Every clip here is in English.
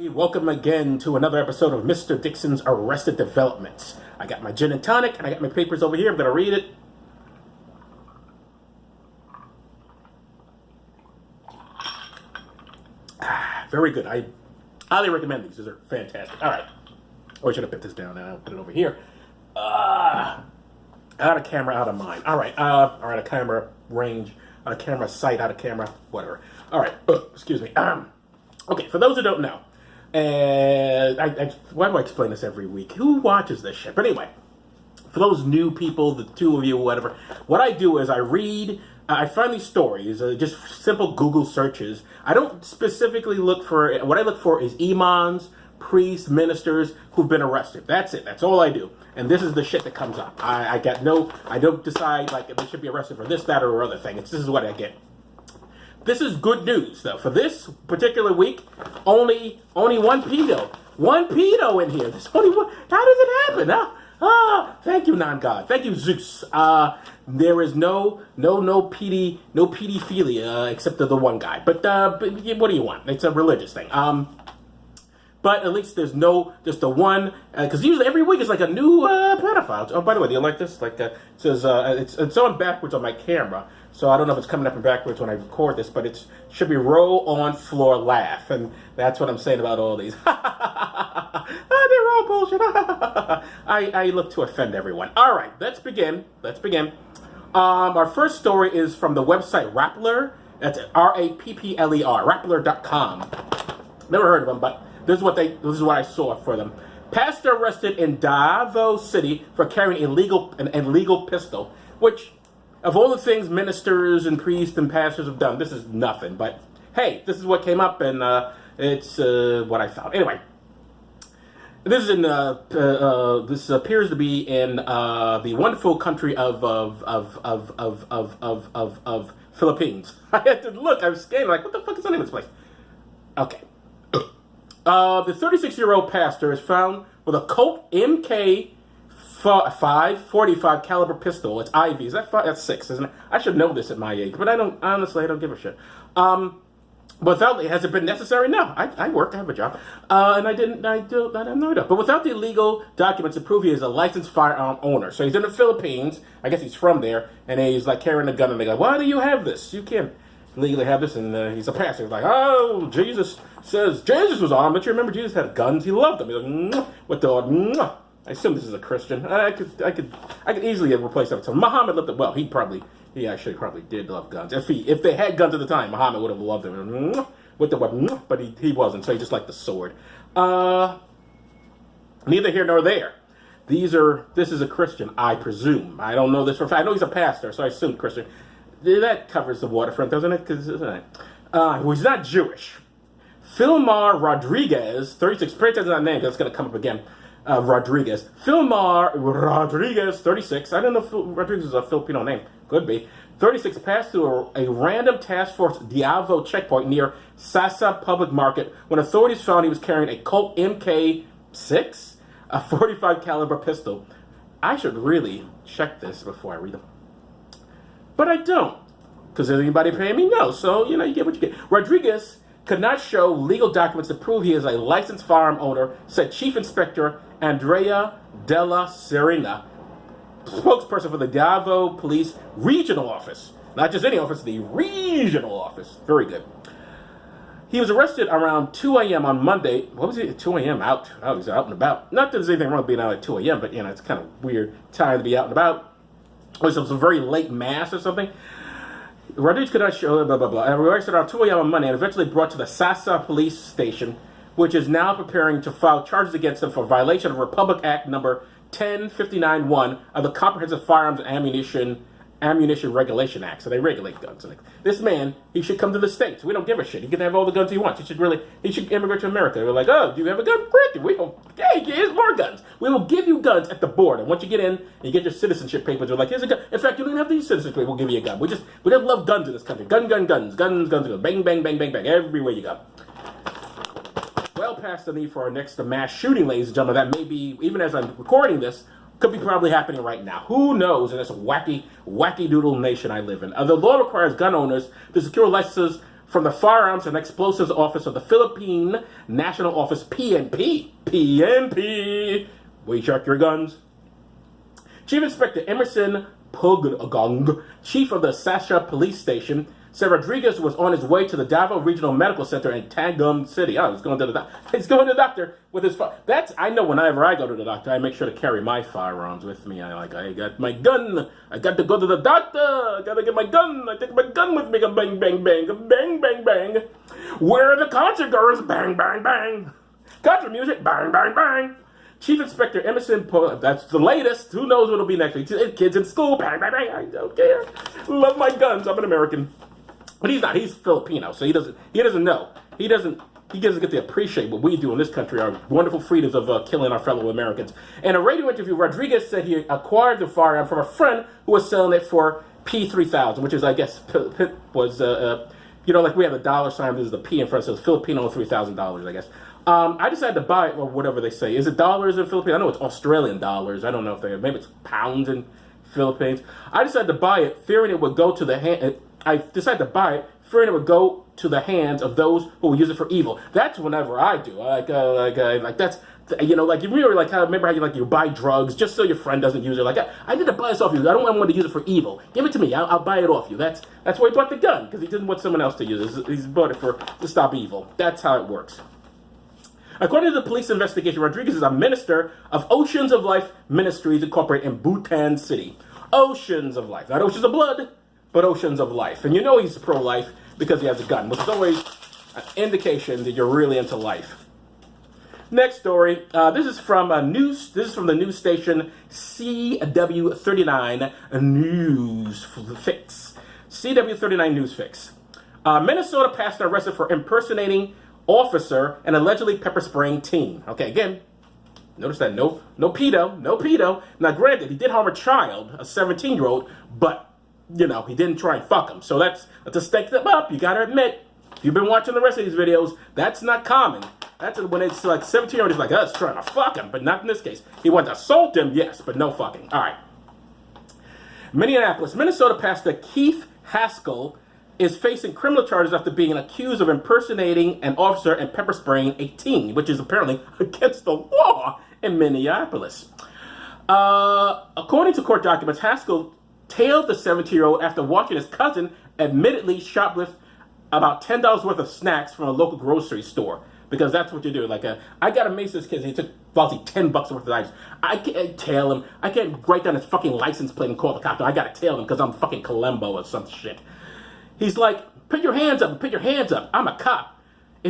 Welcome again to another episode of Mr. Dixon's Arrested Developments. I got my gin and tonic, and I got my papers over here. I'm going to read it. Very good. I highly recommend these. These are fantastic. All right. Oh, I should have put this down. I'll put it over here. Out of camera, out of mind. All right. Out of camera range, out of camera sight, out of camera, whatever. All right. Excuse me. Okay, for those who don't know, why do I explain this every week? Who watches this shit? But anyway, for those new people, the two of you, whatever, what I do is I read, I find these stories, just simple Google searches. I don't specifically look for, what I look for is imams, priests, ministers who've been arrested. That's it. That's all I do. And this is the shit that comes up. I don't decide like if they should be arrested for this, that, or other thing. This is what I get. This is good news, though. For this particular week, only one pedo. One pedo in here. There's only one. How does it happen? Thank you, non-God. Thank you, Zeus. There is no pedophilia except the one guy. But what do you want? It's a religious thing. But at least there's just the one, because usually every week is like a new pedophile. Oh, by the way, do you like this? Like, it says, it's on backwards on my camera, so I don't know if it's coming up in backwards when I record this, but it should be roll on floor laugh, and that's what I'm saying about all these. They're all bullshit. I look to offend everyone. All right, let's begin. Our first story is from the website Rappler. That's Rappler, Rappler.com. Never heard of them, but this is what I saw for them. Pastor arrested in Davao City for carrying an illegal pistol, which, of all the things ministers and priests and pastors have done, this is nothing. But hey, this is what came up, and it's what I found. Anyway, this is in this appears to be in the wonderful country of Philippines. I had to look. I was scanning like, what the fuck is the name of this place? Okay. The 36-year-old pastor is found with a Colt MK5 caliber pistol. It's IV. Is that 5? That's 6, isn't it? I should know this at my age, but I don't give a shit. Without, has it been necessary? No. I work. I have a job, and I have no idea. But without the illegal documents to prove he is a licensed firearm owner, so he's in the Philippines. I guess he's from there, and he's like carrying a gun, and they go, "Why do you have this? You can't legally have this." And he's a pastor. He's like, "Oh, Jesus says Jesus was armed, but you remember Jesus had guns. He loved them." He's like, "What the?" I assume this is a Christian. I could easily replace that. So Muhammad lived it well. He actually probably did love guns. If they had guns at the time, Muhammad would have loved them. With the weapon, but he wasn't. So he just liked the sword. Neither here nor there. This is a Christian, I presume. I don't know this for a fact. I know he's a pastor, so I assume Christian. That covers the waterfront, doesn't it? Because he's not Jewish. Filmar Rodriguez, 36, pretty that's not name, that's going to come up again. Rodriguez. Filmar Rodriguez, 36. I don't know if Rodriguez is a Filipino name. Could be. 36 passed through a random task force Diavo checkpoint near Sasa Public Market when authorities found he was carrying a Colt MK6, a 45 caliber pistol. I should really check this before I read them. But I don't. Because is anybody paying me? No. So, you get what you get. Rodriguez could not show legal documents to prove he is a licensed firearm owner, said Chief Inspector Andrea Della Serena, spokesperson for the Davao Police Regional Office. Not just any office, the regional office. Very good. He was arrested around 2 a.m. on Monday. What was it? 2 a.m. out? Oh, he's out and about. Not that there's anything wrong with being out at 2 a.m., but, it's kind of weird time to be out and about. It was a very late mass or something. Rodriguez could not show, blah, blah, blah. And arrested around 2 a.m. on Monday and eventually brought to the Sasa Police Station, which is now preparing to file charges against him for violation of Republic Act number 1059-1 of the Comprehensive Firearms and Ammunition Regulation Act. So they regulate guns. This man, he should come to the States. We don't give a shit. He can have all the guns he wants. He should immigrate to America. We're like, "Oh, do you have a gun? Great. Hey, here's more guns. We will give you guns at the border. Once you get in, you get your citizenship papers. We're like, here's a gun. In fact, you don't even have these citizenship papers. We'll give you a gun. We just love guns in this country. Guns. Guns. Bang, bang, bang, bang, bang. Everywhere you go." Well past the need for our next mass shooting, ladies and gentlemen. That may be, even as I'm recording this, could be probably happening right now. Who knows in this wacky doodle nation I live in. The law requires gun owners to secure licenses from the Firearms and Explosives Office of the Philippine National Office, PNP. PNP. We check your guns. Chief Inspector Emerson Pugong, chief of the Sasha Police Station, said Rodriguez was on his way to the Davao Regional Medical Center in Tagum City. Oh, he's going to the doctor with his I know whenever I go to the doctor, I make sure to carry my firearms with me. I got my gun. I got to go to the doctor. I got to get my gun. I take my gun with me. Bang, bang, bang, bang, bang, bang. Where are the concert goers? Bang, bang, bang. Concert music. Bang, bang, bang. Chief Inspector Emerson, that's the latest. Who knows what'll be next week? Kids in school. Bang, bang, bang. I don't care. Love my guns. I'm an American. But he's not. He's Filipino, so he doesn't know. He doesn't get to appreciate what we do in this country, our wonderful freedoms of killing our fellow Americans. In a radio interview, Rodriguez said he acquired the firearm from a friend who was selling it for P3000, which is, I guess, was like we have a dollar sign. This is the P in front, so it's Filipino $3,000, I guess. I decided to buy it, or whatever they say. Is it dollars in Philippines? I know it's Australian dollars. I don't know if maybe it's pounds in Philippines. I decided to buy it, fearing it would go to the hand. I decided to buy it, fearing it would go to the hands of those who will use it for evil. That's whenever I do. That's, you remember remember how you buy drugs just so your friend doesn't use it. I need to buy this off you. I don't want to use it for evil. Give it to me. I'll buy it off you. That's why he bought the gun, because he didn't want someone else to use it. He's bought it to stop evil. That's how it works. According to the police investigation, Rodriguez is a minister of Oceans of Life Ministries Incorporated in Bhutan City. Oceans of Life. Not oceans of blood, but oceans of life. And you know he's pro-life because he has a gun, which is always an indication that you're really into life. Next story. This is from the news station CW39 News Fix. CW39 News Fix. Minnesota pastor arrested for impersonating officer and allegedly pepper spraying teen. Okay, again, notice that no pedo. Now, granted, he did harm a child, a 17-year-old, but he didn't try and fuck him. So that's to stake them up. You gotta admit, if you've been watching the rest of these videos, that's not common. That's when it's like 17-year-old is like us trying to fuck him, but not in this case. He wanted to assault him, yes, but no fucking. All right. Minneapolis, Minnesota pastor Keith Haskell is facing criminal charges after being accused of impersonating an officer and pepper spraying a teen, which is apparently against the law in Minneapolis. According to court documents, Haskell tailed the 17-year-old after watching his cousin admittedly shoplift about $10 worth of snacks from a local grocery store. Because that's what you do. I got to mace this kid. He took about $10 worth of items. I can't tail him. I can't write down his fucking license plate and call the cops. No, I got to tail him because I'm fucking Columbo or some shit. He's like, put your hands up. I'm a cop. I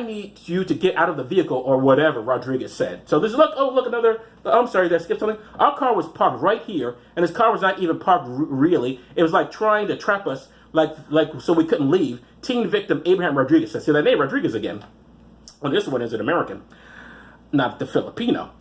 need you to get out of the vehicle or whatever, Rodriguez said. So this is, look, another, I'm sorry, did I skip something? Our car was parked right here, and his car was not even parked really. It was like trying to trap us, so we couldn't leave. Teen victim Abraham Rodriguez said, see that name, Rodriguez again. Well, this one is an American, not the Filipino,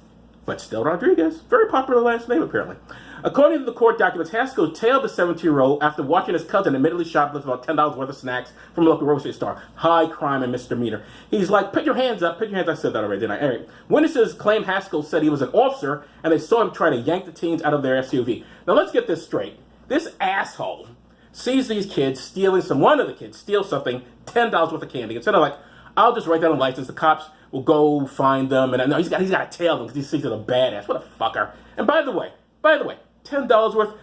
but still Rodriguez. Very popular last name, apparently. According to the court documents, Haskell tailed the 17-year-old after watching his cousin admittedly shoplift about $10 worth of snacks from a local grocery store. High crime and misdemeanor. He's like, put your hands up. I said that already, didn't I? Anyway, witnesses claim Haskell said he was an officer and they saw him try to yank the teens out of their SUV. Now, let's get this straight. This asshole sees these kids one of the kids steal something, $10 worth of candy. Instead of I'll just write down a license. The cops will go find them. And I know he's got to tail them because he thinks they're a badass. What a fucker. And by the way, $10 worth,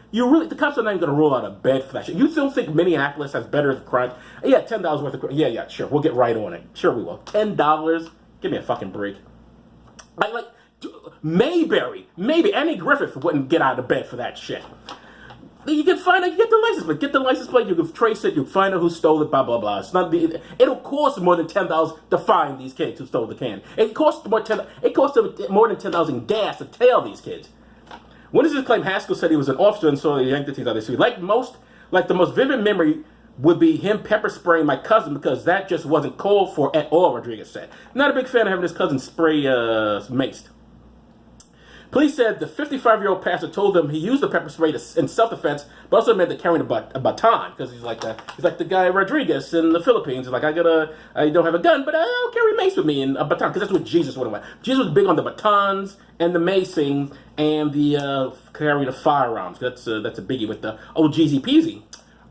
the cops are not even going to roll out of bed for that shit. You don't think Minneapolis has better crime? Yeah, $10 worth of crime. Yeah, sure. We'll get right on it. Sure we will. $10? Give me a fucking break. Mayberry, maybe Annie Griffith wouldn't get out of bed for that shit. You can find out, you get the license plate. Get the license plate, you can trace it, you can find out who stole it, blah, blah, blah. It'll cost more than $10 to find these kids who stole the candy. It costs more than $10 in gas to tail these kids. Witnesses claim Haskell said he was an officer and saw the yanked the teens out of the SUV. The most vivid memory would be him pepper spraying my cousin because that just wasn't called for at all, Rodriguez said. Not a big fan of having his cousin spray maced. Police said the 55-year-old pastor told them he used the pepper spray in self-defense, but also meant to carry a baton because he's like the guy Rodriguez in the Philippines. He's like, I don't have a gun, but I'll carry mace with me and a baton because that's what Jesus would have wanted. Jesus was big on the batons and the macing and the carrying of firearms. That's a biggie with the old Jeezy Peasy.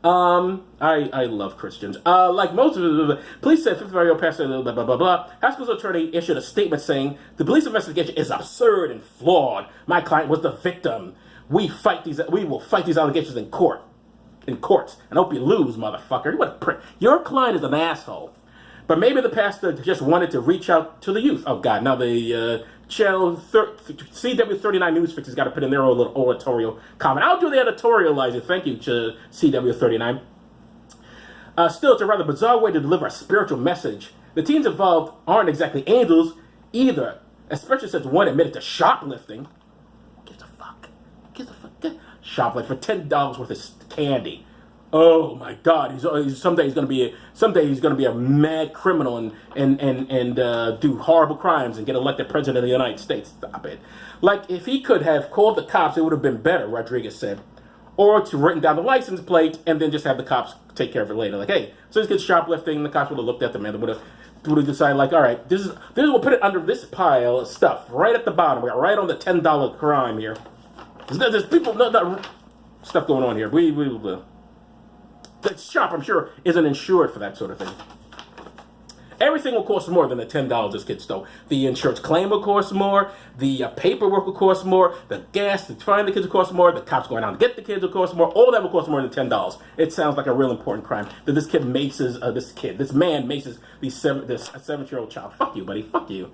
I love Christians. Like most of the police said 55-year-old pastor, blah, blah, blah, blah. Hospital attorney issued a statement saying the police investigation is absurd and flawed. My client was the victim. We will fight these allegations in courts. And hope you lose, motherfucker. What a prick. Your client is an asshole. But maybe the pastor just wanted to reach out to the youth. Oh, God. Now the channel CW39 News Fix has got to put in their own little editorial comment. I'll do the editorializing. Thank you to CW39. Still, it's a rather bizarre way to deliver a spiritual message. The teens involved aren't exactly angels either, especially since one admitted to shoplifting. Gives a fuck. Shoplifting for $10 worth of candy. Oh my God! Someday he's gonna be a mad criminal and do horrible crimes and get elected president of the United States. Stop it! Like if he could have called the cops, it would have been better. Rodriguez said, or to written down the license plate and then just have the cops take care of it later. Like, hey, so this kid's shoplifting. The cops would have looked at them and would have decided like, all right, this is we'll put it under this pile of stuff right at the bottom. We got right on the $10 crime here. There's people not stuff going on here. We will. The shop, I'm sure, isn't insured for that sort of thing. Everything will cost more than the $10 this kid stole. The insurance claim will cost more. The paperwork will cost more. The gas to find the kids will cost more. The cops going out to get the kids will cost more. All that will cost more than $10. It sounds like a real important crime that this kid maces, this man maces this 7-year-old child. Fuck you, buddy. Fuck you.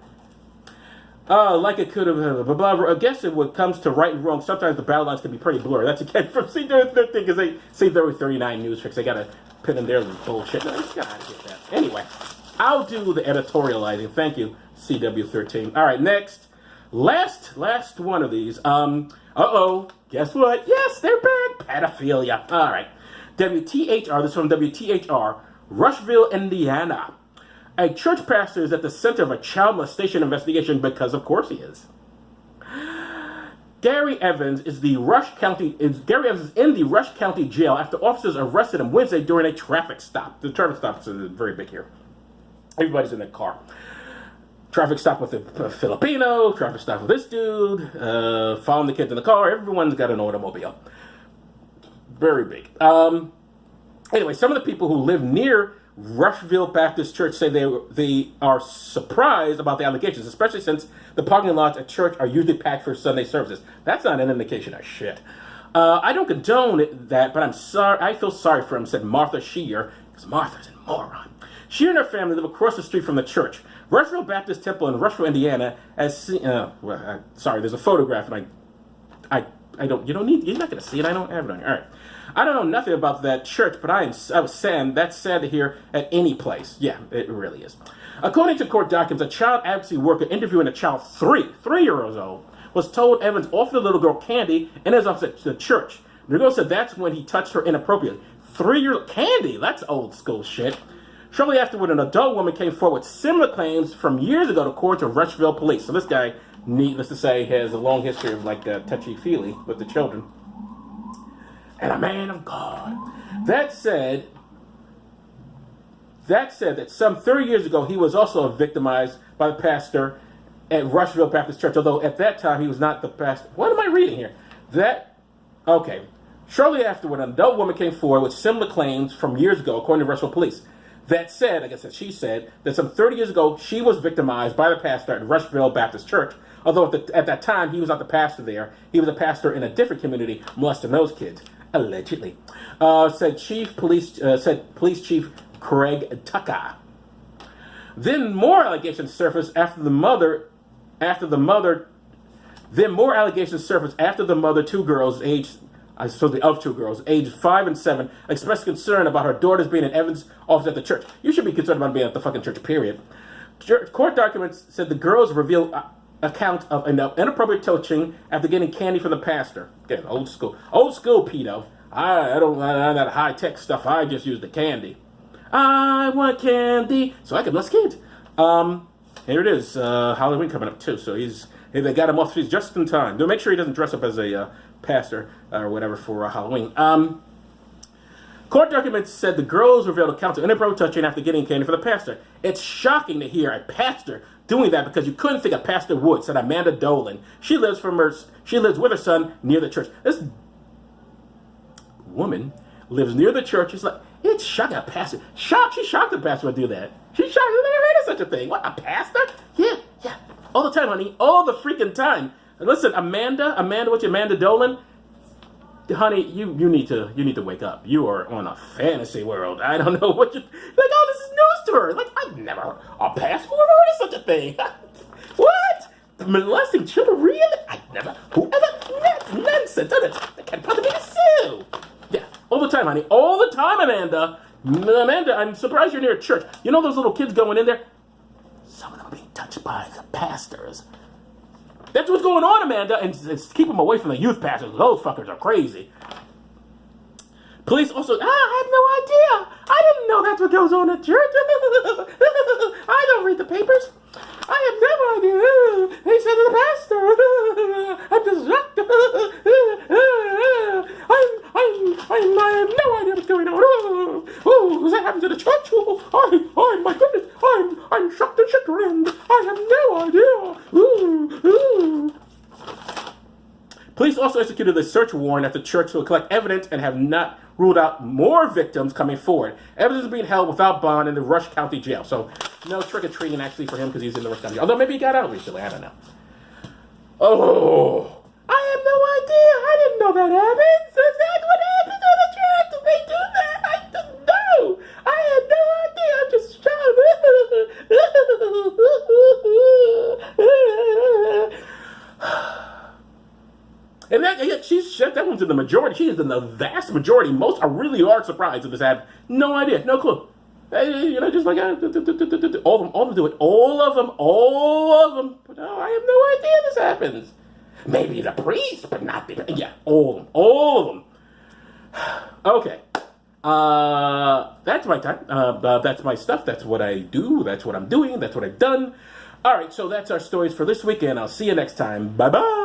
Like it could have, blah, blah, blah. I guess when it comes to right and wrong, sometimes the battle lines can be pretty blurry. That's again from CW13 because they CW39 News Fix. They gotta put in their bullshit. No, you gotta get that. Anyway, I'll do the editorializing. Thank you, CW13. All right, next, last one of these. Guess what? Yes, they're back. Pedophilia. All right, WTHR. This is from WTHR, Rushville, Indiana. A church pastor is at the center of a child molestation investigation because, of course, he is. Gary Evans is in the Rush County Jail after officers arrested him Wednesday during a traffic stop. The traffic stop is very big here. Everybody's in their car. Traffic stop with a Filipino. Traffic stop with this dude. Following the kids in the car. Everyone's got an automobile. Very big. Anyway, some of the people who live near Rushville Baptist Church say they are surprised about the allegations, especially since the parking lots at church are usually packed for Sunday services. That's not an indication of shit. I don't condone that, but I'm sorry. I feel sorry for him, said Martha Shear, because Martha's a moron. She and her family live across the street from the church. Rushville Baptist Temple in Rushville, Indiana, sorry, there's a photograph, and you're not going to see it. I don't have it on here. All right. I don't know nothing about that church, but that's sad to hear at any place. Yeah, it really is. According to court documents, a child advocacy worker interviewing a child 3 years old was told Evans offered the little girl candy in his office at the church. The girl said that's when he touched her inappropriately. 3-year-old candy? That's old school shit. Shortly afterward, an adult woman came forward with similar claims from years ago, according to Rushville police. So this guy, needless to say, has a long history of touchy-feely with the children. And a man of God. That said, that some 30 years ago, he was also victimized by the pastor at Rushville Baptist Church, although at that time he was not the pastor. What am I reading here? Okay. Shortly afterward, an adult woman came forward with similar claims from years ago, according to Rushville police. That said, she said that some 30 years ago, she was victimized by the pastor at Rushville Baptist Church, although at that time, he was not the pastor there. He was a pastor in a different community, molesting those kids. Allegedly, said Police Chief Craig Tucker. Then more allegations surfaced after the mother. Two girls aged 5 and 7, expressed concern about her daughters being in Evans' office at the church. You should be concerned about being at the fucking church. Period. Court documents said the girls revealed account of inappropriate touching after getting candy from the pastor. Again, old school pedo. I'm that high tech stuff. I just use the candy. I want candy so I can bless kids. Here it is. Halloween coming up too. So they got him off the streets just in time. They'll make sure he doesn't dress up as a pastor or whatever for Halloween. Court documents said the girls revealed accounts of inappropriate touching after getting candy for the pastor. It's shocking to hear a pastor doing that because you couldn't think a pastor would, said Amanda Dolan. She lives with her son near the church. This woman lives near the church. It's like, it's shocking a pastor. She's shocked the pastor would do that. She's shocked. I've never heard of such a thing. What, a pastor? Yeah. All the time, honey. All the freaking time. And listen, Amanda, what's your Amanda Dolan? Honey, you need to wake up. You are on a fantasy world. I don't know what you like. Oh, this is news to her. Like, I've never heard a pastor. Who ever heard of such a thing? What? Molesting children? Really? That's nonsense. That can't possibly be sue. Yeah, all the time, honey. All the time, Amanda. Amanda, I'm surprised you're near a church. You know those little kids going in there? Some of them are being touched by the pastors. That's what's going on, Amanda, and keep them away from the youth pastors. Those fuckers are crazy. Police also, I have no idea. I didn't know that's what goes on at church. I don't read the papers. I have no idea. He said to the pastor. I'm just shocked. I have no idea what's going on. Oh, does that happen to the church? Oh, my goodness. I'm shocked and chagrined. I have no idea. Police also executed a search warrant at the church to collect evidence and have not ruled out more victims coming forward. Evidence is being held without bond in the Rush County Jail. So, no trick-or-treating actually for him because he's in the Rush County Jail. Although maybe he got out recently. I don't know. Oh, I have no idea. I didn't know that happens. Is that what happens at a church? Do they do that? I don't know. I had no idea. I'm just shocked. And that one's in the majority. She is in the vast majority. Most really are surprised if this happened. No idea, no clue. Just like all of them do it. All of them. But no, I have no idea this happens. Maybe the priest, but not the all of them. Okay. That's my time. That's my stuff. That's what I do. That's what I'm doing. That's what I've done. All right, so that's our stories for this week, and I'll see you next time. Bye-bye.